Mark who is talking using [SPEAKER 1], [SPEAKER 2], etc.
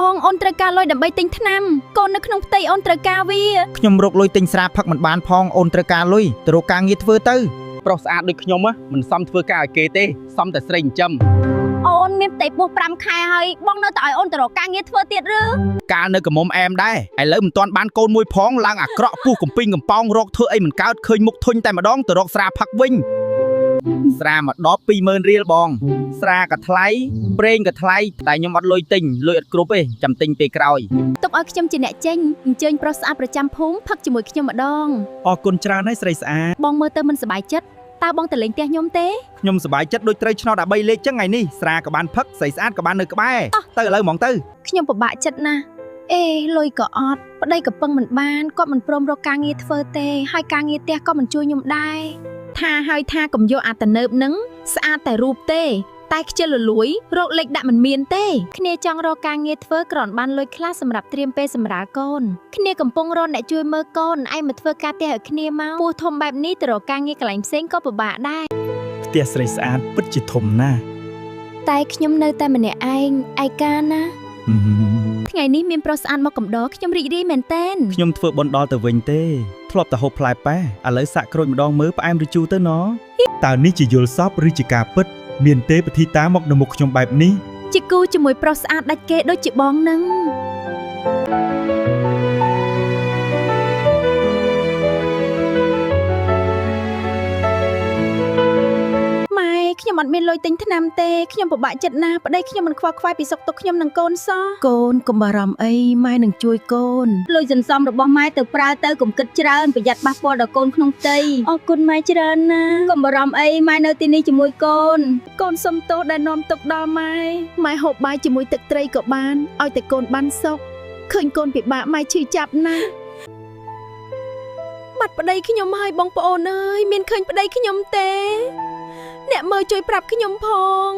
[SPEAKER 1] បងអូនត្រូវការលុយដើម្បីទិញថ្នាំកូននៅក្នុងផ្ទៃអូនត្រូវការវា
[SPEAKER 2] ខ្ញុំរកលុយទិញស្រាផឹកមិនបានផងអូនត្រូវការលុយទៅរកការងារធ្វើទៅប្រុសស្អាតដូចខ្ញុំមិនសមធ្វើការឲ្យគេទេសមតែស្រីចិញ្ចឹម
[SPEAKER 1] អូនមានផ្ទៃពោះ5ខែហើយបងនៅតែឲ្យអូនទៅរកការងារធ្វើទៀតឬ
[SPEAKER 2] កាលនៅកមុំអែមដែរឥឡូវមិនទាន់បានកូនមួយផងឡើងអាក្រក់ពុះកំពីងកំប៉ោងរកធ្វើអីមិនកើតឃើញមុខធុញតែម្ដងទៅរកស្រាផឹកវិញស្រាមួយដប 20000 រៀលបងស្រាក៏ថ្លៃប្រេងក៏ថ្លៃតែខ្ញុំអត់លុយទិញលុយអត់គ្រប់ទេចាំទិញពេលក្រោយ
[SPEAKER 1] ទុកឲ្យខ្ញុំជាអ្នកចេញអញ្ជើញប្រុសស្អាតប្រចាំភូមិផឹកជាមួយខ្ញុំម្ដង
[SPEAKER 2] អរគុណច្រើនហើយស្រីស្អាត
[SPEAKER 1] បងមើលទៅមិនសប្បាយចិត្តតើបងទៅលេងផ្ទះខ្ញុំទេ
[SPEAKER 2] ខ្ញុំសប្បាយចិត្តដូចត្រូវឆ្នោត13លេខចឹងថ្ងៃនេះស្រាក៏បានផឹកស្រីស្អាតក៏បាននៅក្បែរទៅឥឡូវហ្មងទៅ
[SPEAKER 1] ខ្ញុំពិបាកចិត្តណាស់អេលុយក៏អត់ប្តីក៏ពឹងមិនបានគាត់មិនព្រមរកការងារធ្វើទេហើយការងារផ្ទះក៏មិនជួយខ្ញុំដែរថាហើយថាកុំយកអាតំណើបនឹងស្អាតតែរូបទេតែខ្ជិលលលួយរកលេខដាក់មិនមានទេគ្នាចង់រកការងារធ្វើគ្រាន់បានលុយខ្លះសម្រាប់ត្រៀមពេលសម្រាលកូនគ្នាកំពុងរកអ្នកជួយមើលកូនឯងមកធ្វើការផ្ទះឲ្យគ្នាមកពោះធំបែបនេះទៅរកការងារកន្លែងផ្សេងក៏ពិបាកដែរ
[SPEAKER 2] ផ្ទះស្រីស្អាតពិតជាធំណាស់
[SPEAKER 1] តែខ្ញុំនៅតែម្នាក់ឯងឯកាណាថ្ងៃនេះមានប្រុសស្អាតមកកំដរខ្ញុំរីករាយមែនតើ
[SPEAKER 2] ខ្ញុំធ្វើបុណ្យដល់ទៅវិញទេធ្លាប់តែហូបផ្លែប៉ែឥឡូវសាក់ក្រូចម្ដងមើលផ្អែមឬជូរទៅណតើនេះជាយល់សប្តិឬជាការពិតមានទេពធីតាមកនៅមុខខ្ញុំបែបនេះ
[SPEAKER 1] ជាគូជាមួយប្រុសស្អាតដាច់គេដូចជាបងនឹងខ្ញុំអត់មានលុយទិញថ្នាំទេខ្ញុំពិបាកចិត្តណាស់ប្តីខ្ញុំមិនខ្វល់ខ្វាយពីសុខទុក្ខខ្ញុំនិងកូនសោះកូនកុំបារម្ភអីម៉ែនឹងជួយកូនលុយសន្សំរបស់ម៉ែទៅប្រើទៅកុំគិតច្រើនប្រយ័ត្នប៉ះពាល់ដល់កូនក្នុងផ្ទៃអរគុណម៉ែច្រើនណាស់កុំបារម្ភអីម៉ែនៅទីនេះជាមួយកូនកូនសុំទោសដែលនាំទុក្ខដល់ម៉ែម៉ែហូបបាយជាមួយទឹកត្រីក៏បានឲ្យតែកូនបានសុខឃើញកូនពិបាកម៉ែឈឺចាប់ណាស់បាត់ប្តីខ្ញុំហើយបងប្អូនអើយមានឃើញប្តីខ្ញុំទេអ្នកមើលជួយប្រាប់ខ្ញុំផង